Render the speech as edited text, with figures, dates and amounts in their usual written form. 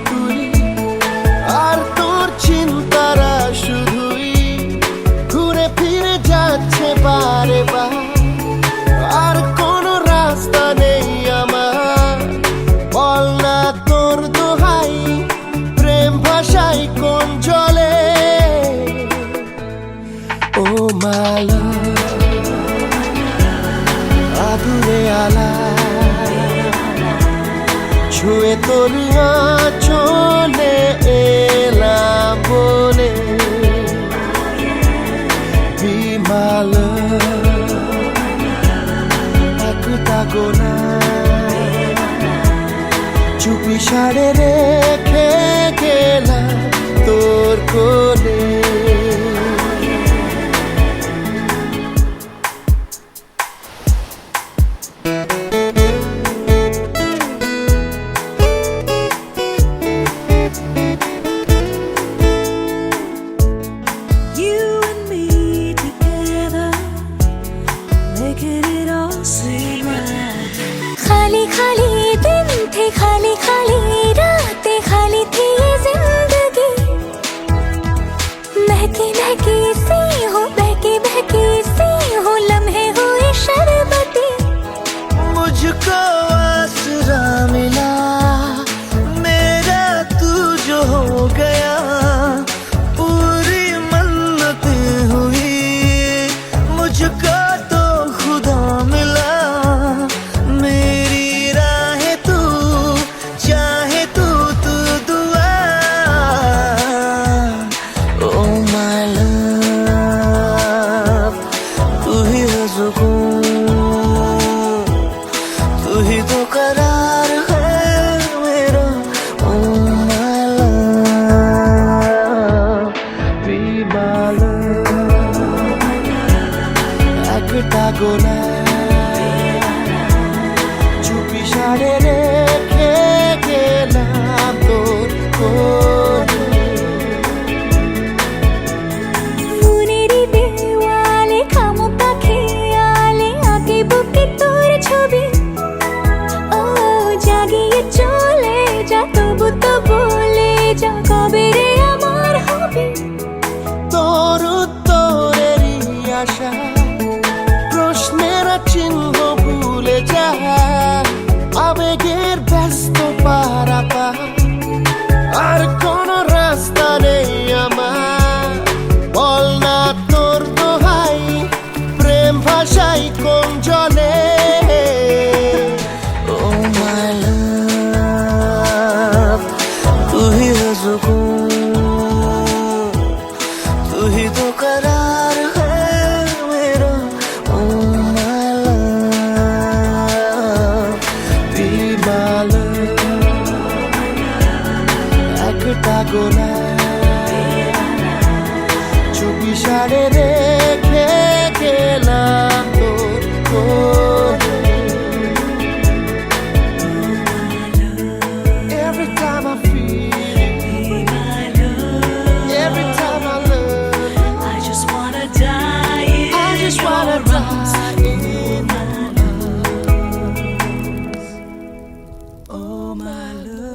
তুই, আর তোর চিন্তারা শুধুই ঘুরে ফিরে যাচ্ছে বারে বার। আর কোনো রাস্তা নেই আমার, বল না তোর দোহাই, প্রেম ভাষাই কোন জলে। ও মালা আদুরে আলা ছুঁয়ে তোর চলে এলাম বলে। বিমাল একটা গোনা চুপি সাড়ে রেখে গেলাম তোর কোলে। खाली खाली दिन थे, खाली खाली रातें, खाली थी जिंदगी। महकी महकी सी हो, बहकी बहकी सी हो, लम्हे हुए शरबती। मुझको आसरा मिला मेरा तू जो हो गया, पूरी मन्नतें हुई मुझको तो खुदा मिला। मेरी राहें तू चाहे तू तू दुआ। ओ माय लव तू ही है सुकून, तू ही तो करार है मेरा। Oh my love be my love একটা গোলা চুপি সাড়ে রেখে গেলাম তোর কোলে। মনেরই দেওয়ালে খামোকা খেয়ালে আঁকে বুকে তোর ছবি। ও জাগিয়ে চলে যা, তবু তো বলে যা, কবে রে আমার হবে। তোর উত্তরেরই আশা, প্রশ্নের চিহ্ন ভুলে যা, আবেগের ব্যস্ত পারাপা। আর কোন রাস্তা নেই আমার, বল না তোর দোহাই, প্রেম ভাষাই কোন জলে। ও মাই লাভ তু হি है सुकून, तू ही तो करार है मेरा। Oh my love be my love একটা গোলা চুপি সাড়ে রেখে গেলাম তোর কোলে। Every time I feel it, every time I love you, I just wanna die in I just your wanna arms. die in your arms. Oh my love.